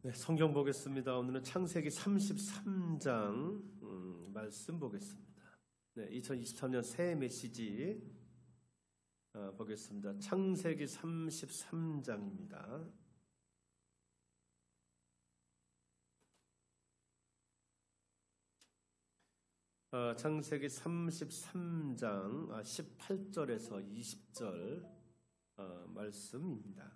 네, 성경 보겠습니다. 오늘은 창세기 33장 말씀 보겠습니다. 네, 2023년 새해 메시지 보겠습니다. 창세기 33장입니다. 창세기 33장 18절에서 20절 말씀입니다.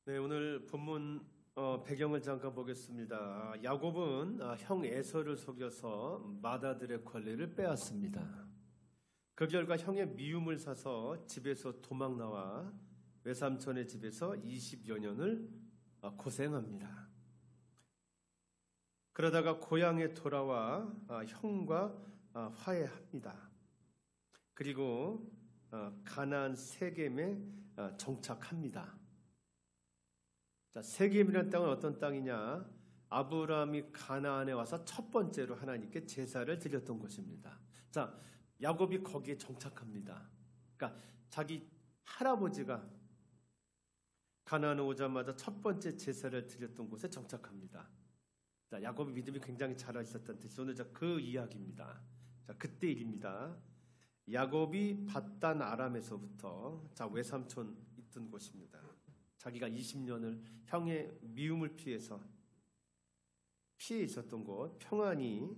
네, 오늘 본문 배경을 잠깐 보겠습니다. 야곱은 형 에서를 속여서 맏아들의 권리를 빼앗습니다. 그 결과 형의 미움을 사서 집에서 도망 나와 외삼촌의 집에서 20여 년을 고생합니다. 그러다가 고향에 돌아와 형과 화해합니다. 그리고 가나안 세겜에 정착합니다. 자, 세겜이라는 땅은 어떤 땅이냐? 아브라함이 가나안에 와서 첫 번째로 하나님께 제사를 드렸던 곳입니다. 자, 야곱이 거기에 정착합니다. 그러니까 자기 할아버지가 가나안에 오자마자 첫 번째 제사를 드렸던 곳에 정착합니다. 자, 야곱의 믿음이 굉장히 자라 있었다는 뜻이 오늘 그 이야기입니다. 자, 그때 일입니다. 야곱이 밧단 아람에서부터 외삼촌 있던 곳입니다. 자기가 20년을 형의 미움을 피해 있었던 곳, 평안히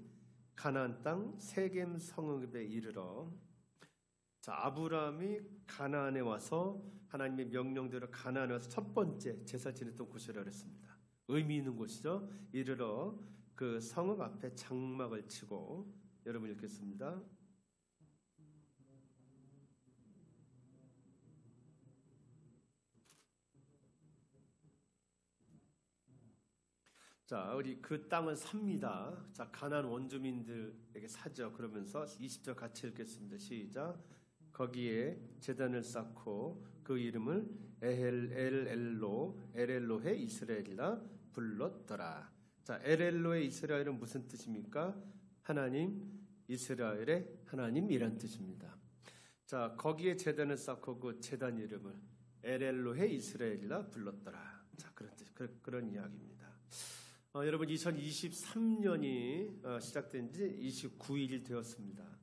가나안 땅 세겜 성읍에 이르러 아브라함이 가나안에 와서 하나님의 명령대로 가나안에 와서 첫 번째 제사 지냈던 곳이라고 했습니다. 의미 있는 곳이죠. 이르러 그 성읍 앞에 장막을 치고, 여러분 읽겠습니다. 자, 우리 그 땅을 삽니다. 자, 가나안 원주민들에게 사죠. 그러면서 20절 같이 읽겠습니다. 시작. 거기에 제단을 쌓고 그 이름을 엘엘로헤 이스라엘이라 불렀더라. 자, 엘엘로헤 이스라엘은 무슨 뜻입니까? 하나님, 이스라엘의 하나님이란 뜻입니다. 자, 거기에 제단을 쌓고 그 제단 이름을 엘엘로헤 이스라엘이라 불렀더라. 자, 그런 뜻, 그런 이야기입니다. 여러분, 2023년이 시작된 지 29일이 되었습니다.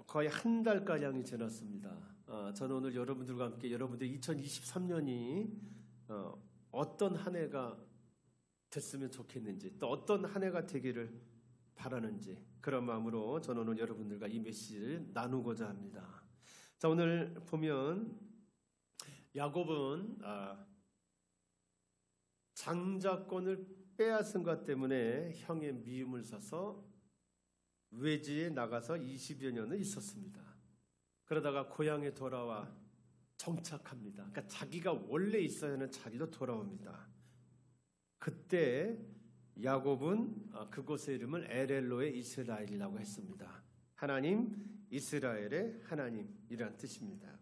거의 한 달가량이 지났습니다. 저는 오늘 여러분들과 함께 여러분들 2023년이 어떤 한 해가 됐으면 좋겠는지, 또 어떤 한 해가 되기를 바라는지, 그런 마음으로 저는 오늘 여러분들과 이 메시지를 나누고자 합니다. 자, 오늘 보면 야곱은 장자권을 빼앗은 것 때문에 형의 미움을 사서 외지에 나가서 20여 년을 있었습니다. 그러다가 고향에 돌아와 정착합니다. 그러니까 자기가 원래 있어야 하는 자리로 돌아옵니다. 그때 야곱은 그곳의 이름을 엘엘로헤 이스라엘이라고 했습니다. 하나님, 이스라엘의 하나님이란 뜻입니다.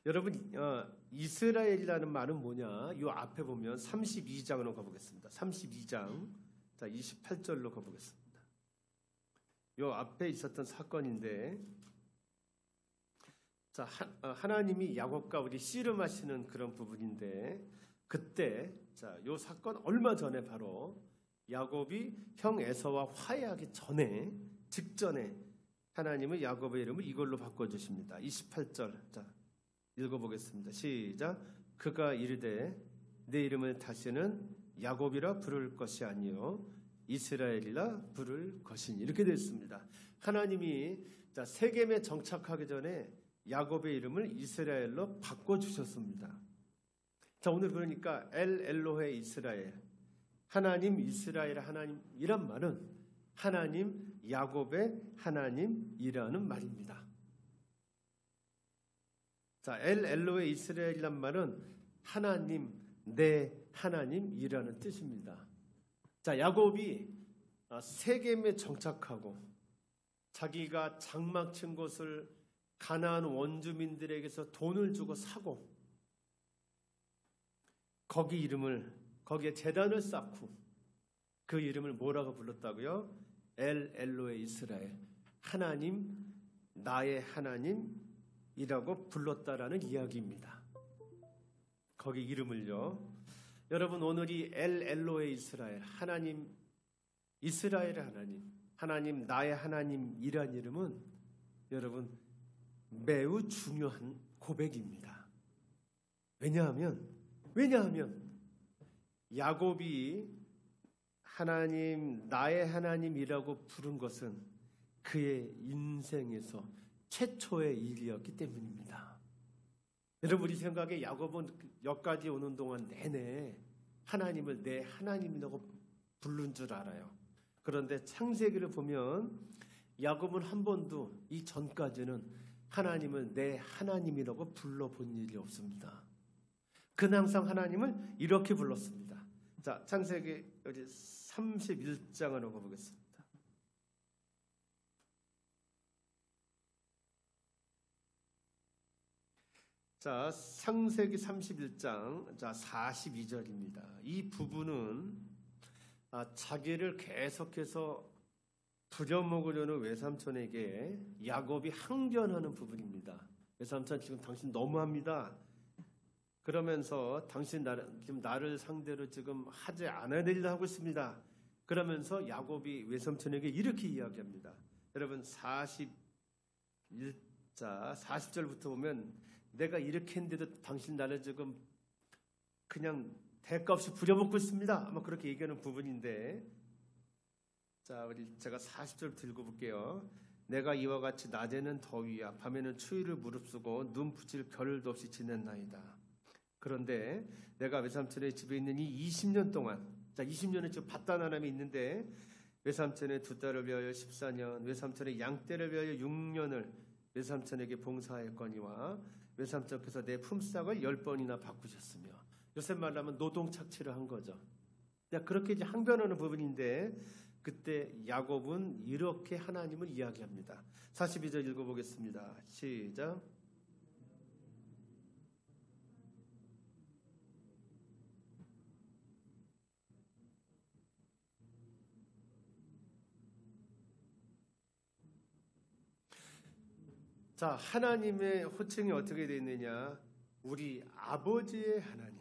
여러분, 이스라엘이라는 말은 뭐냐? 이 앞에 보면 32장으로 가보겠습니다. 32장, 자, 28절로 가보겠습니다. 이 앞에 있었던 사건인데, 자, 하나님이 야곱과 우리 씨름하시는 그런 부분인데, 그때, 자, 이 사건 얼마 전에 바로 야곱이 형 에서와 화해하기 직전에 하나님은 야곱의 이름을 이걸로 바꿔주십니다. 28절, 자, 읽어보겠습니다. 시작. 그가 이르되 내 이름을 다시는 야곱이라 부를 것이 아니요 이스라엘이라 부를 것이니, 이렇게 됐습니다. 하나님이 세겜에 정착하기 전에 야곱의 이름을 이스라엘로 바꿔주셨습니다. 자, 오늘 그러니까 엘로헤 이스라엘, 하나님, 이스라엘 하나님이란 말은 하나님, 야곱의 하나님이라는 말입니다. 자, 엘로헤 이스라엘이란 말은 하나님, 내 하나님이라는 뜻입니다. 자, 야곱이 세겜에 정착하고 자기가 장막 친 곳을 가나안 원주민들에게서 돈을 주고 사고 거기에 제단을 쌓고 그 이름을 뭐라고 불렀다고요? 엘로헤 이스라엘, 하나님, 나의 하나님이라고 불렀다라는 이야기입니다. 거기 이름을요. 여러분, 오늘이 엘로의 이스라엘, 하나님, 이스라엘의 하나님, 하나님, 나의 하나님이란 이름은 여러분 매우 중요한 고백입니다. 왜냐하면 야곱이 하나님, 나의 하나님이라고 부른 것은 그의 인생에서 최초의 일이었기 때문입니다. 여러분, 우리 생각에 야곱은 여기까지 오는 동안 내내 하나님을 내 하나님이라고 부른 줄 알아요. 그런데 창세기를 보면 야곱은 한 번도 이 전까지는 하나님을 내 하나님이라고 불러본 일이 없습니다. 그는 항상 하나님을 이렇게 불렀습니다. 자, 창세기 31장을 읽어보겠습니다. 자, 창세기 31장 42절입니다. 이 부분은 자기를 계속해서 부려먹으려는 외삼촌에게 야곱이 항변하는 부분입니다. 외삼촌, 지금 당신 너무합니다. 그러면서 당신 지금 나를 상대로 지금 하지 않아야 될 일을 하고 있습니다. 그러면서 야곱이 외삼촌에게 이렇게 이야기합니다. 여러분, 40절부터 보면 내가 이렇게 했는데도 당신 나를 지금 그냥 대가 없이 부려먹고 있습니다. 아마 그렇게 얘기하는 부분인데, 자, 제가 40절부터 읽어볼게요. 내가 이와 같이 낮에는 더위야 밤에는 추위를 무릅쓰고 눈 붙일 겨를도 없이 지냈나이다. 그런데 내가 외삼촌의 집에 있는 이 20년 동안, 자, 20년에 지금 밧단아람이 있는데 외삼촌의 두 딸을 위하여 14년, 외삼촌의 양떼를 위하여 6년을 외삼촌에게 봉사하였거니와 외삼촌께서 내 품삯을 10번이나 바꾸셨으며, 요새 말하면 노동착취를 한 거죠. 그렇게 이제 항변하는 부분인데, 그때 야곱은 이렇게 하나님을 이야기합니다. 42절 읽어보겠습니다. 시작. 자, 하나님의 호칭이 어떻게 되어 있느냐? 우리 아버지의 하나님,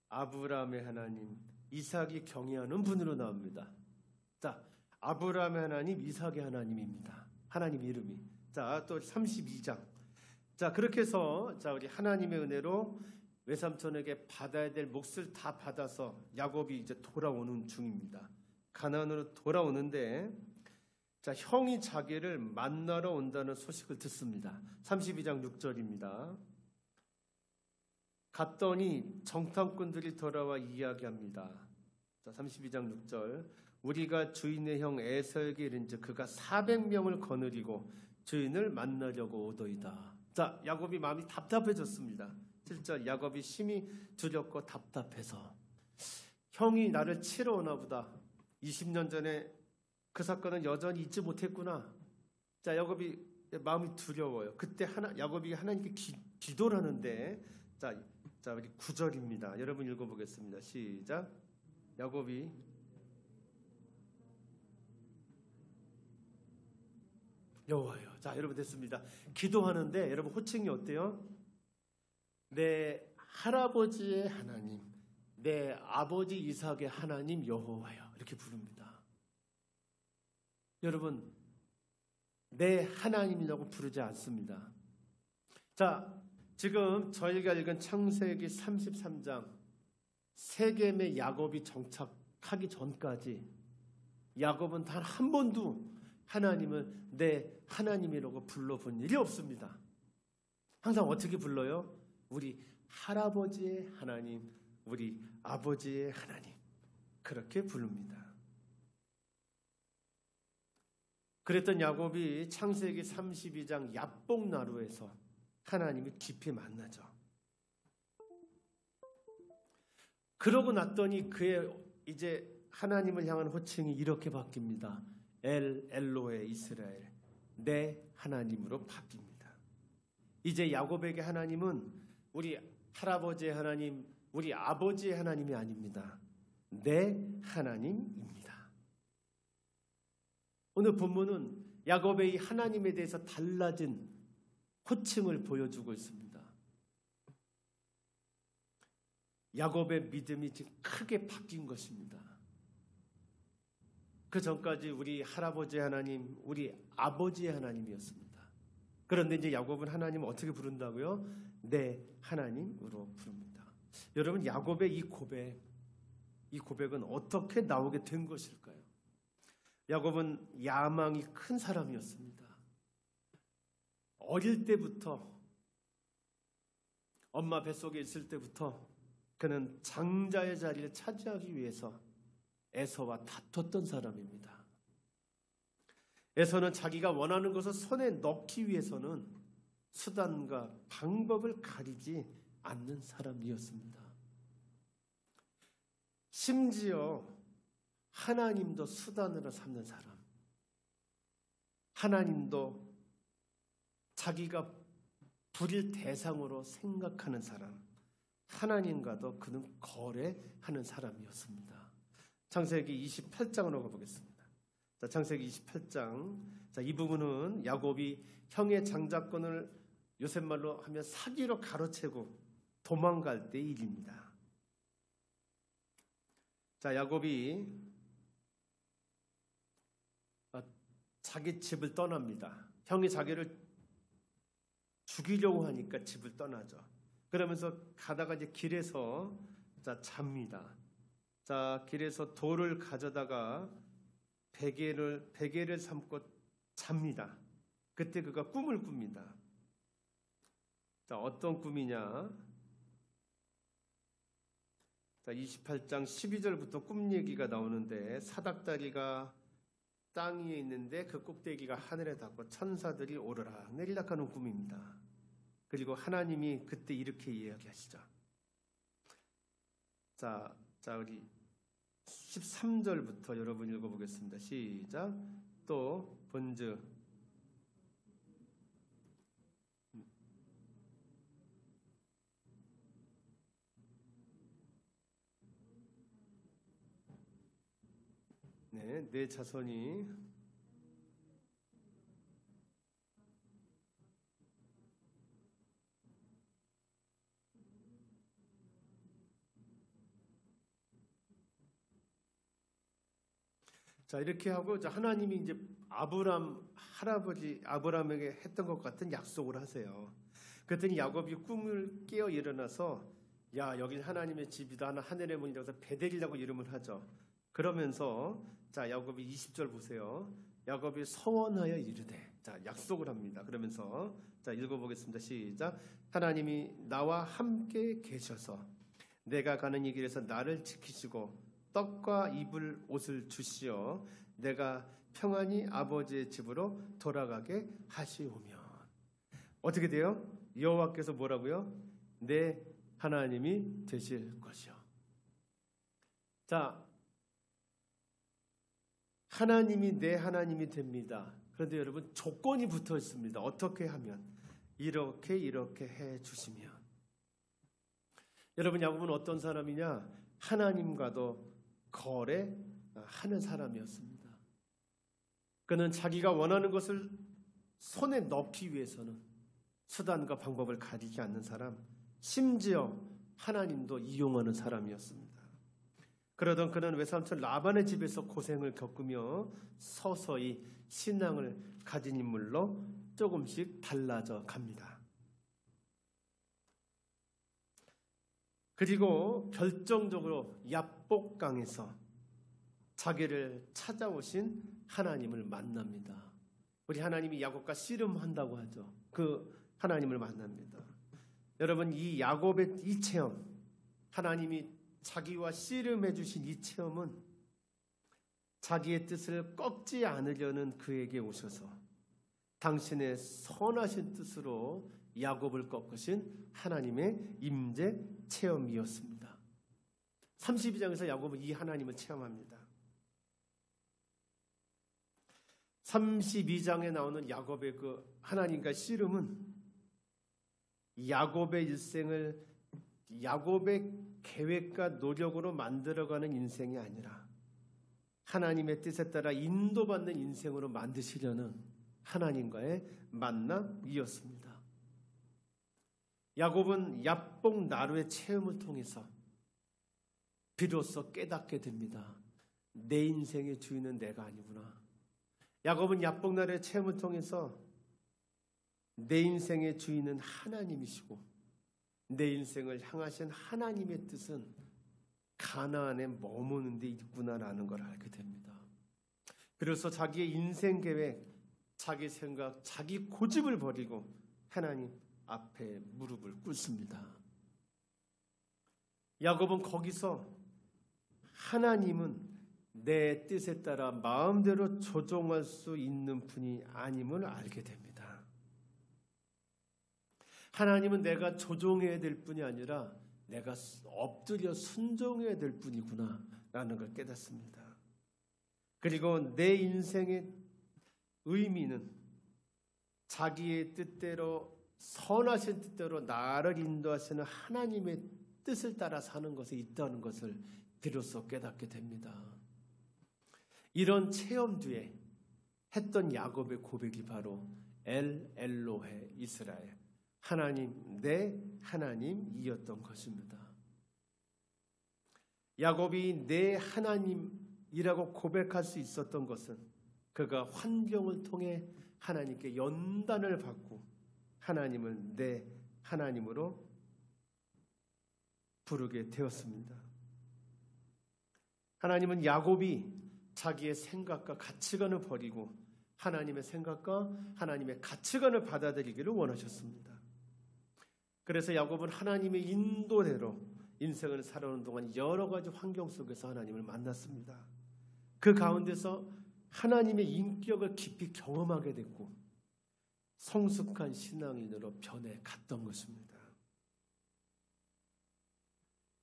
아브라함의 하나님, 이삭이 경외하는 분으로 나옵니다. 자, 아브라함의 하나님, 이삭의 하나님입니다. 하나님 이름이. 자, 또 32장. 자, 그렇게 해서 자, 우리 하나님의 은혜로 외삼촌에게 받아야 될 몫을 다 받아서 야곱이 이제 돌아오는 중입니다. 가나안으로 돌아오는데, 자, 형이 자기를 만나러 온다는 소식을 듣습니다. 32장 6절입니다. 갔더니 정탐꾼들이 돌아와 이야기합니다. 자, 32장 6절. 우리가 주인의 형 에서에게 이른즉 그가 400명을 거느리고 주인을 만나려고 오더이다. 자, 야곱이 마음이 답답해졌습니다. 7절. 야곱이 심히 두렵고 답답해서 형이 나를 치러 오나 보다. 20년 전에 그 사건은 여전히 잊지 못했구나. 자, 야곱이 마음이 두려워요. 그때 야곱이 하나님께 기도를 하는데, 자, 우리 9절입니다. 여러분 읽어보겠습니다. 시작. 야곱이 여호와여. 자, 여러분 됐습니다. 기도하는데 여러분 호칭이 어때요? 내 할아버지의 하나님, 내 아버지 이삭의 하나님 여호와여, 이렇게 부릅니다. 여러분, 내 하나님이라고 부르지 않습니다. 자, 지금 저희가 읽은 창세기 33장, 세겜에 야곱이 정착하기 전까지 야곱은 단 한 번도 하나님을 내 하나님이라고 불러본 일이 없습니다. 항상 어떻게 불러요? 우리 할아버지의 하나님, 우리 아버지의 하나님, 그렇게 부릅니다. 그랬던 야곱이 창세기 32장 야복나루에서 하나님을 깊이 만나죠. 그러고 났더니 그의 이제 하나님을 향한 호칭이 이렇게 바뀝니다. 엘로의 이스라엘, 내 하나님으로 바뀝니다. 이제 야곱에게 하나님은 우리 할아버지의 하나님, 우리 아버지의 하나님이 아닙니다. 내 하나님입니다. 오늘 본문은 야곱의 이 하나님에 대해서 달라진 호칭을 보여주고 있습니다. 야곱의 믿음이 지금 크게 바뀐 것입니다. 그 전까지 우리 할아버지의 하나님, 우리 아버지의 하나님이었습니다. 그런데 이제 야곱은 하나님을 어떻게 부른다고요? 내 하나님으로 부릅니다. 여러분, 야곱의 이 고백은 어떻게 나오게 된 것일까요? 야곱은 야망이 큰 사람이었습니다. 어릴 때부터, 엄마 뱃속에 있을 때부터 그는 장자의 자리를 차지하기 위해서 에서와 다퉜던 사람입니다. 에서는 자기가 원하는 것을 손에 넣기 위해서는 수단과 방법을 가리지 않는 사람이었습니다. 심지어 하나님도 수단으로 삼는 사람, 하나님도 자기가 부릴 대상으로 생각하는 사람, 하나님과도 그는 거래하는 사람이었습니다. 창세기 28장으로 가보겠습니다. 자, 창세기 28장. 자, 이 부분은 야곱이 형의 장자권을 요새 말로 하면 사기로 가로채고 도망갈 때의 일입니다. 자, 야곱이 자기 집을 떠납니다. 형이 자기를 죽이려고 하니까 집을 떠나죠. 그러면서 가다가 이제 길에서 잡니다. 자, 길에서 돌을 가져다가 베개를 삼고 잡니다. 그때 그가 꿈을 꿉니다. 자, 어떤 꿈이냐? 자, 28장 12절부터 꿈 얘기가 나오는데, 사닥다리가 땅 위에 있는데 그 꼭대기가 하늘에 닿고 천사들이 오르락 내리락 하는 꿈입니다. 그리고 하나님이 그때 이렇게 이야기하시죠. 자, 우리 13절부터 여러분 읽어보겠습니다. 시작. 또 본즉 내 자손이 자, 이렇게 하고 하나님이 이제 할아버지 아브라함에게 했던 것 같은 약속을 하세요. 그랬더니 야곱이 꿈을 깨어 일어나서, 야, 여긴 하나님의 집이다, 하늘의 문이라고 해서 베델이라고 이름을 하죠. 그러면서 자, 야곱이 20절 보세요. 야곱이 서원하여 이르되, 자, 약속을 합니다. 그러면서 자, 읽어보겠습니다. 시작. 하나님이 나와 함께 계셔서 내가 가는 이 길에서 나를 지키시고 떡과 입을 옷을 주시어 내가 평안히 아버지의 집으로 돌아가게 하시오면, 어떻게 돼요? 여호와께서 뭐라고요? 내 하나님이 되실 것이요. 자, 하나님이 내 하나님이 됩니다. 그런데 여러분, 조건이 붙어 있습니다. 어떻게 하면? 이렇게 해 주시면. 여러분, 야곱은 어떤 사람이냐? 하나님과도 거래하는 사람이었습니다. 그는 자기가 원하는 것을 손에 넣기 위해서는 수단과 방법을 가리지 않는 사람, 심지어 하나님도 이용하는 사람이었습니다. 그러던 그는 외삼촌 라반의 집에서 고생을 겪으며 서서히 신앙을 가진 인물로 조금씩 달라져 갑니다. 그리고 결정적으로 야복강에서 자기를 찾아오신 하나님을 만납니다. 우리 하나님이 야곱과 씨름한다고 하죠. 그 하나님을 만납니다. 여러분, 이 야곱의 이 체험, 하나님이 자기와 씨름해 주신 이 체험은 자기의 뜻을 꺾지 않으려는 그에게 오셔서 당신의 선하신 뜻으로 야곱을 꺾으신 하나님의 임재 체험이었습니다. 32장에서 야곱은 이 하나님을 체험합니다. 32장에 나오는 야곱의 그 하나님과 씨름은 야곱의 일생을 야곱의 계획과 노력으로 만들어가는 인생이 아니라 하나님의 뜻에 따라 인도받는 인생으로 만드시려는 하나님과의 만남이었습니다. 야곱은 야복 나루의 체험을 통해서 비로소 깨닫게 됩니다. 내 인생의 주인은 내가 아니구나. 야곱은 야복 나루의 체험을 통해서 내 인생의 주인은 하나님이시고 내 인생을 향하신 하나님의 뜻은 가나안에 머무는 데 있구나라는 걸 알게 됩니다. 그래서 자기의 인생 계획, 자기 생각, 자기 고집을 버리고 하나님 앞에 무릎을 꿇습니다. 야곱은 거기서 하나님은 내 뜻에 따라 마음대로 조종할 수 있는 분이 아님을 알게 됩니다. 하나님은 내가 조종해야 될 뿐이 아니라 내가 엎드려 순종해야 될 뿐이구나 라는 걸 깨닫습니다. 그리고 내 인생의 의미는 자기의 뜻대로 선하신 뜻대로 나를 인도하시는 하나님의 뜻을 따라 사는 것에 있다는 것을 비로소 깨닫게 됩니다. 이런 체험 뒤에 했던 야곱의 고백이 바로 엘로헤 이스라엘, 하나님 내 하나님이었던 것입니다. 야곱이 내 하나님이라고 고백할 수 있었던 것은 그가 환경을 통해 하나님께 연단을 받고 하나님을 내 하나님으로 부르게 되었습니다. 하나님은 야곱이 자기의 생각과 가치관을 버리고 하나님의 생각과 하나님의 가치관을 받아들이기를 원하셨습니다. 그래서 야곱은 하나님의 인도대로 인생을 살아오는 동안 여러 가지 환경 속에서 하나님을 만났습니다. 그 가운데서 하나님의 인격을 깊이 경험하게 됐고 성숙한 신앙인으로 변해갔던 것입니다.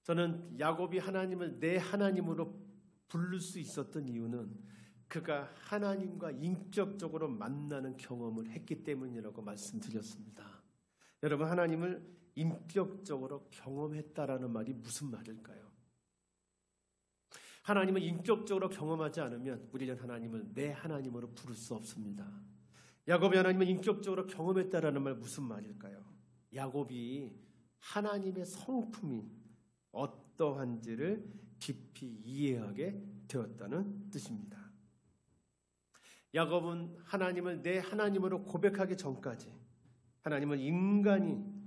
저는 야곱이 하나님을 내 하나님으로 부를 수 있었던 이유는 그가 하나님과 인격적으로 만나는 경험을 했기 때문이라고 말씀드렸습니다. 여러분, 하나님을 인격적으로 경험했다라는 말이 무슨 말일까요? 하나님을 인격적으로 경험하지 않으면 우리는 하나님을 내 하나님으로 부를 수 없습니다. 야곱이 하나님을 인격적으로 경험했다라는 말 무슨 말일까요? 야곱이 하나님의 성품이 어떠한지를 깊이 이해하게 되었다는 뜻입니다. 야곱은 하나님을 내 하나님으로 고백하기 전까지 하나님은 인간이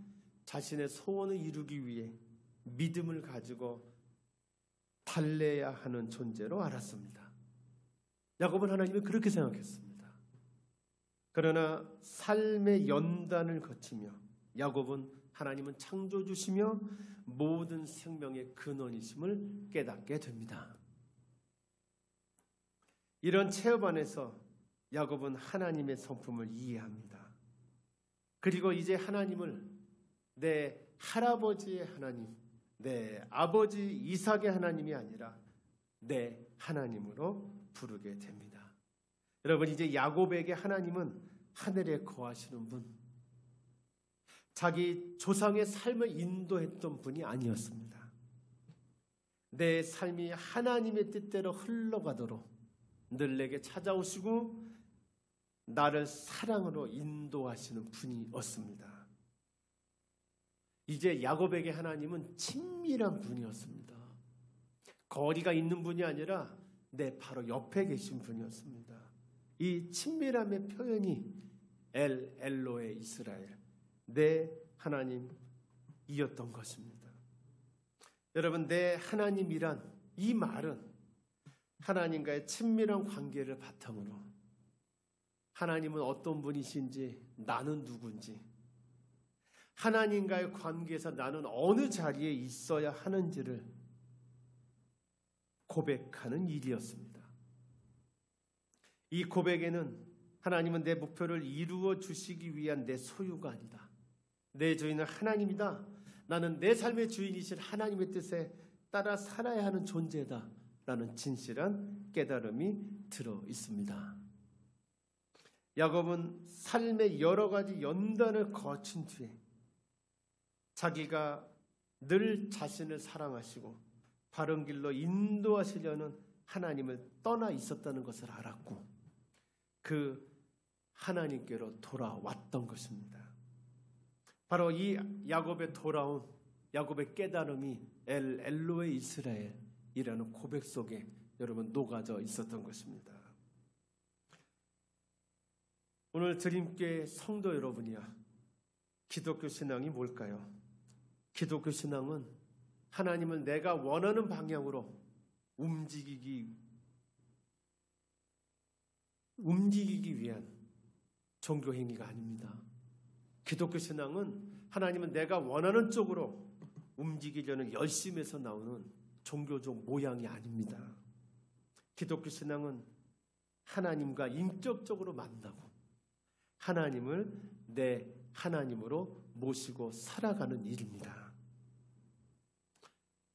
자신의 소원을 이루기 위해 믿음을 가지고 달래야 하는 존재로 알았습니다. 야곱은 하나님을 그렇게 생각했습니다. 그러나 삶의 연단을 거치며 야곱은 하나님은 창조주시며 모든 생명의 근원이심을 깨닫게 됩니다. 이런 체험 안에서 야곱은 하나님의 성품을 이해합니다. 그리고 이제 하나님을 내 할아버지의 하나님, 내 아버지 이삭의 하나님이 아니라 내 하나님으로 부르게 됩니다. 여러분, 이제 야곱에게 하나님은 하늘에 거하시는 분, 자기 조상의 삶을 인도했던 분이 아니었습니다. 내 삶이 하나님의 뜻대로 흘러가도록 늘 내게 찾아오시고 나를 사랑으로 인도하시는 분이었습니다. 이제 야곱에게 하나님은 친밀한 분이었습니다. 거리가 있는 분이 아니라 내 바로 옆에 계신 분이었습니다. 이 친밀함의 표현이 엘로헤 이스라엘, 내 하나님이었던 것입니다. 여러분, 내 하나님이란 이 말은 하나님과의 친밀한 관계를 바탕으로 하나님은 어떤 분이신지, 나는 누군지, 하나님과의 관계에서 나는 어느 자리에 있어야 하는지를 고백하는 일이었습니다. 이 고백에는 하나님은 내 목표를 이루어 주시기 위한 내 소유가 아니다. 내 주인은 하나님이다. 나는 내 삶의 주인이신 하나님의 뜻에 따라 살아야 하는 존재다. 라는 진실한 깨달음이 들어 있습니다. 야곱은 삶의 여러 가지 연단을 거친 뒤에 자기가 늘 자신을 사랑하시고 바른 길로 인도하시려는 하나님을 떠나 있었다는 것을 알았고 그 하나님께로 돌아왔던 것입니다. 바로 이 야곱의 돌아온 야곱의 깨달음이 엘로의 이스라엘이라는 고백 속에 여러분 녹아져 있었던 것입니다. 오늘 드림교회 성도 여러분이야, 기독교 신앙이 뭘까요? 기독교 신앙은 하나님을 내가 원하는 방향으로 움직이기 위한 종교 행위가 아닙니다. 기독교 신앙은 하나님은 내가 원하는 쪽으로 움직이려는 열심에서 나오는 종교적 모양이 아닙니다. 기독교 신앙은 하나님과 인격적으로 만나고 하나님을 내 하나님으로 모시고 살아가는 일입니다.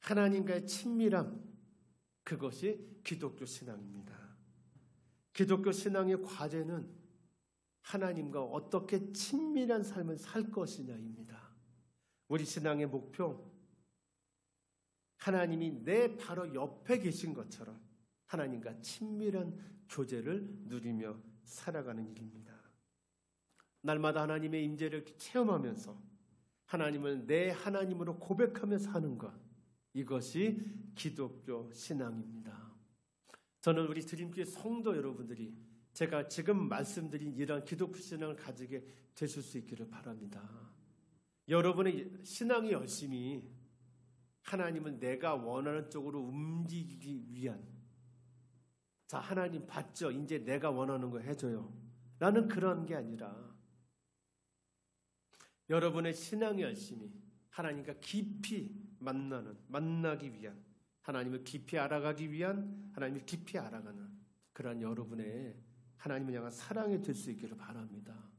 하나님과의 친밀함, 그것이 기독교 신앙입니다. 기독교 신앙의 과제는 하나님과 어떻게 친밀한 삶을 살 것이냐입니다. 우리 신앙의 목표, 하나님이 내 바로 옆에 계신 것처럼 하나님과 친밀한 교제를 누리며 살아가는 일입니다. 날마다 하나님의 임재를 체험하면서 하나님을 내 하나님으로 고백하며 사는 것, 이것이 기독교 신앙입니다. 저는 우리 드림교회 성도 여러분들이 제가 지금 말씀드린 이러한 기독교 신앙을 가지게 되실 수 있기를 바랍니다. 여러분의 신앙이 열심히 하나님은 내가 원하는 쪽으로 움직이기 위한, 자, 하나님 봤죠? 이제 내가 원하는 거 해줘요 라는 그런 게 아니라 여러분의 신앙이 열심히 하나님과 깊이 만나기 위한, 하나님을 깊이 알아가기 위한, 하나님을 깊이 알아가는 그러한 여러분의 하나님을 향한 사랑이 될 수 있기를 바랍니다.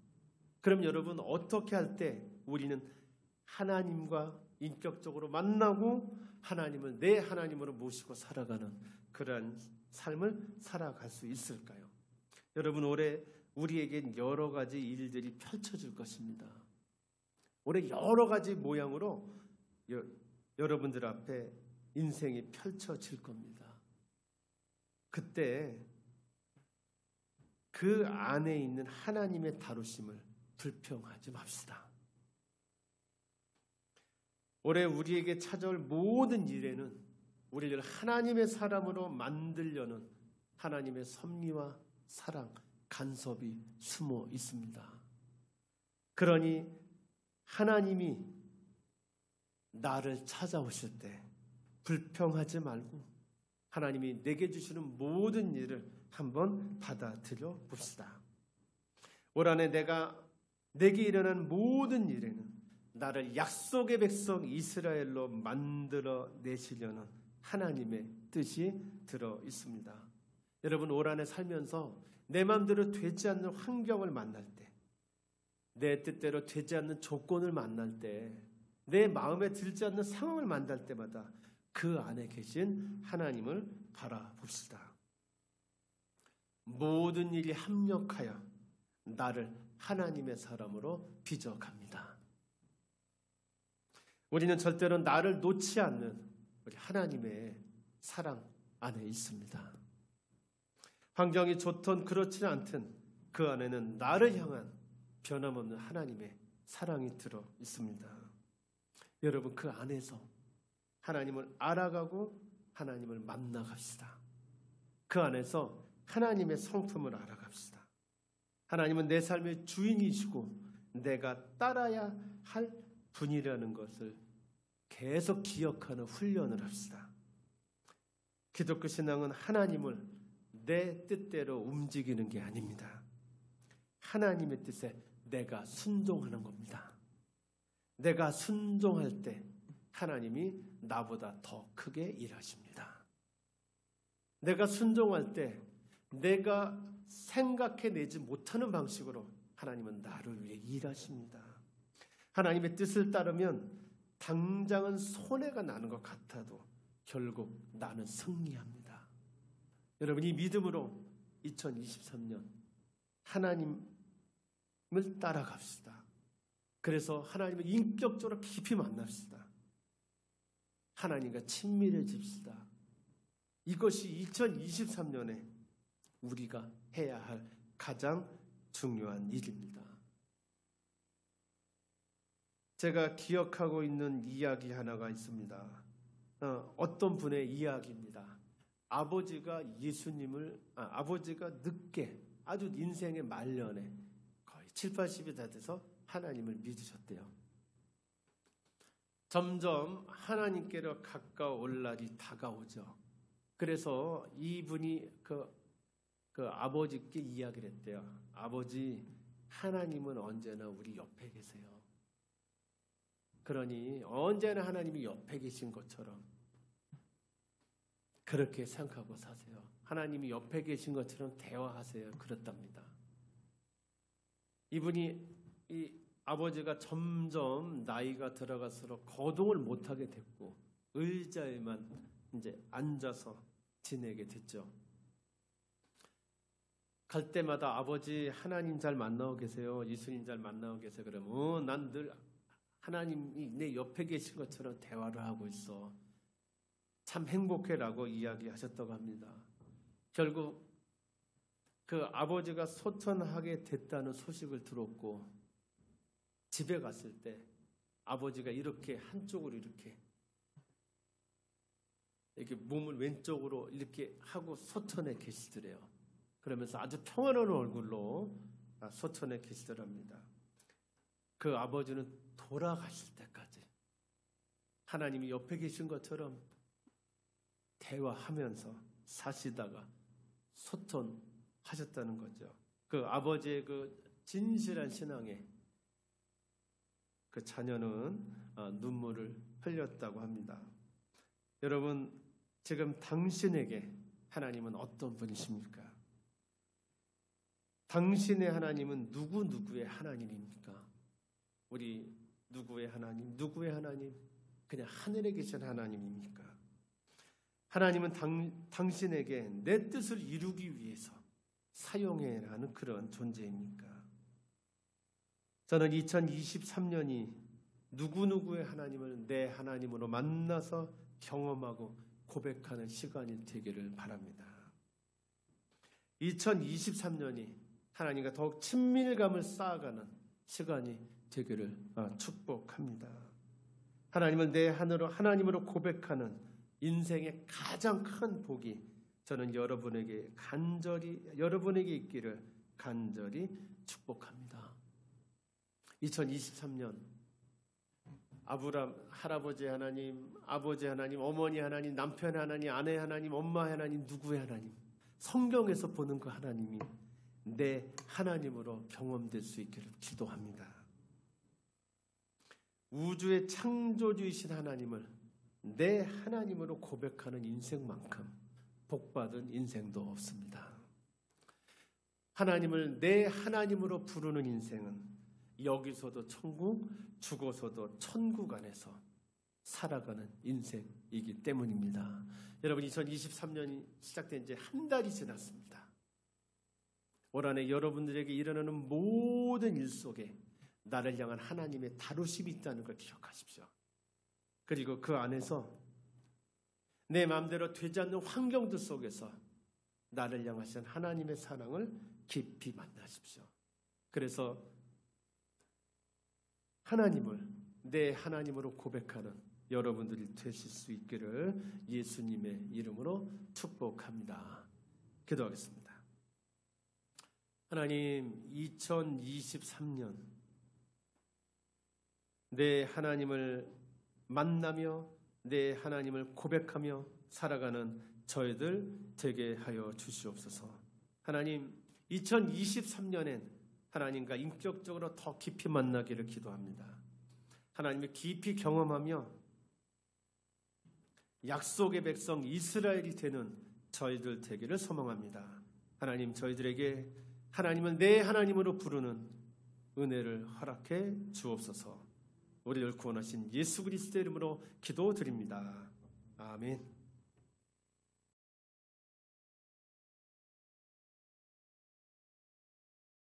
그럼 여러분, 어떻게 할 때 우리는 하나님과 인격적으로 만나고 하나님을 내 하나님으로 모시고 살아가는 그러한 삶을 살아갈 수 있을까요? 여러분, 올해 우리에겐 여러 가지 일들이 펼쳐질 것입니다. 올해 여러 가지 모양으로 여러분들 앞에 인생이 펼쳐질 겁니다. 그때 그 안에 있는 하나님의 다루심을 불평하지 맙시다. 올해 우리에게 찾아올 모든 일에는 우리를 하나님의 사람으로 만들려는 하나님의 섭리와 사랑, 간섭이 숨어 있습니다. 그러니 하나님이 나를 찾아오실 때 불평하지 말고 하나님이 내게 주시는 모든 일을 한번 받아들여 봅시다. 올 한해 내게 일어난 모든 일에는 나를 약속의 백성 이스라엘로 만들어 내시려는 하나님의 뜻이 들어 있습니다. 여러분, 올 한해 살면서 내 마음대로 되지 않는 환경을 만날 때, 내 뜻대로 되지 않는 조건을 만날 때, 내 마음에 들지 않는 상황을 만날 때마다 그 안에 계신 하나님을 바라봅시다. 모든 일이 합력하여 나를 하나님의 사람으로 빚어갑니다. 우리는 절대로 나를 놓지 않는 우리 하나님의 사랑 안에 있습니다. 환경이 좋든 그렇지는 않든 그 안에는 나를 향한 변함없는 하나님의 사랑이 들어 있습니다. 여러분, 그 안에서 하나님을 알아가고 하나님을 만나갑시다. 그 안에서 하나님의 성품을 알아갑시다. 하나님은 내 삶의 주인이시고 내가 따라야 할 분이라는 것을 계속 기억하는 훈련을 합시다. 기독교 신앙은 하나님을 내 뜻대로 움직이는 게 아닙니다. 하나님의 뜻에 내가 순종하는 겁니다. 내가 순종할 때 하나님이 나보다 더 크게 일하십니다. 내가 순종할 때 내가 생각해내지 못하는 방식으로 하나님은 나를 위해 일하십니다. 하나님의 뜻을 따르면 당장은 손해가 나는 것 같아도 결국 나는 승리합니다. 여러분, 이 믿음으로 2023년 하나님을 따라갑시다. 그래서 하나님을 인격적으로 깊이 만납시다. 하나님과 친밀해집시다. 이것이 2023년에 우리가 해야 할 가장 중요한 일입니다. 제가 기억하고 있는 이야기 하나가 있습니다. 어떤 분의 이야기입니다. 아버지가 아버지가 늦게 아주 인생의 말년에 거의 7, 80이 다 돼서 하나님을 믿으셨대요. 점점 하나님께로 가까워올 날이 다가오죠. 그래서 이분이 그 아버지께 이야기를 했대요. 아버지, 하나님은 언제나 우리 옆에 계세요. 그러니 언제나 하나님이 옆에 계신 것처럼 그렇게 생각하고 사세요. 하나님이 옆에 계신 것처럼 대화하세요. 그렇답니다. 이 아버지가 점점 나이가 들어갈수록 거동을 못하게 됐고 의자에만 이제 앉아서 지내게 됐죠. 갈 때마다 아버지 하나님 잘 만나고 계세요. 예수님 잘 만나고 계세요. 그러면 난 늘 하나님이 내 옆에 계신 것처럼 대화를 하고 있어. 참 행복해라고 이야기하셨다고 합니다. 결국 그 아버지가 소천하게 됐다는 소식을 들었고 집에 갔을 때 아버지가 이렇게 한쪽으로 이렇게 몸을 왼쪽으로 이렇게 하고 소천해 계시더래요. 그러면서 아주 평안한 얼굴로 소천해 계시더랍니다. 그 아버지는 돌아가실 때까지 하나님이 옆에 계신 것처럼 대화하면서 사시다가 소천하셨다는 거죠. 그 아버지의 그 진실한 신앙에 그 자녀는 눈물을 흘렸다고 합니다. 여러분, 지금 당신에게 하나님은 어떤 분이십니까? 당신의 하나님은 누구의 하나님입니까? 우리 누구의 하나님? 그냥 하늘에 계신 하나님입니까? 하나님은 당신에게 내 뜻을 이루기 위해서 사용해라는 그런 존재입니까? 저는 2023년이 누구의 하나님을 내 하나님으로 만나서 경험하고 고백하는 시간이 되기를 바랍니다. 2023년이 하나님과 더욱 친밀감을 쌓아가는 시간이 되기를 축복합니다. 하나님을 내 하나님으로 고백하는 인생의 가장 큰 복이 저는 여러분에게 있기를 간절히 축복합니다. 2023년 아브람 할아버지 하나님, 아버지 하나님, 어머니 하나님, 남편 하나님, 아내 하나님, 엄마 하나님, 누구의 하나님, 성경에서 보는 그 하나님이 내 하나님으로 경험될 수 있기를 기도합니다. 우주의 창조주이신 하나님을 내 하나님으로 고백하는 인생만큼 복받은 인생도 없습니다. 하나님을 내 하나님으로 부르는 인생은 여기서도 천국, 죽어서도 천국 안에서 살아가는 인생이기 때문입니다. 여러분, 2023년이 시작된 지 한 달이 지났습니다. 올 한해 여러분들에게 일어나는 모든 일 속에 나를 향한 하나님의 다루심이 있다는 걸 기억하십시오. 그리고 그 안에서 내 마음대로 되지 않는 환경들 속에서 나를 향하신 하나님의 사랑을 깊이 만나십시오. 그래서 하나님을 내 하나님으로 고백하는 여러분들이 되실 수 있기를 예수님의 이름으로 축복합니다. 기도하겠습니다. 하나님, 2023년 내 하나님을 만나며 내 하나님을 고백하며 살아가는 저희들 되게 하여 주시옵소서. 하나님, 2023년엔 하나님과 인격적으로 더 깊이 만나기를 기도합니다. 하나님을 깊이 경험하며 약속의 백성 이스라엘이 되는 저희들 되기를 소망합니다. 하나님, 저희들에게 하나님을 내 하나님으로 부르는 은혜를 허락해 주옵소서. 우리를 구원하신 예수 그리스도의 이름으로 기도드립니다. 아멘.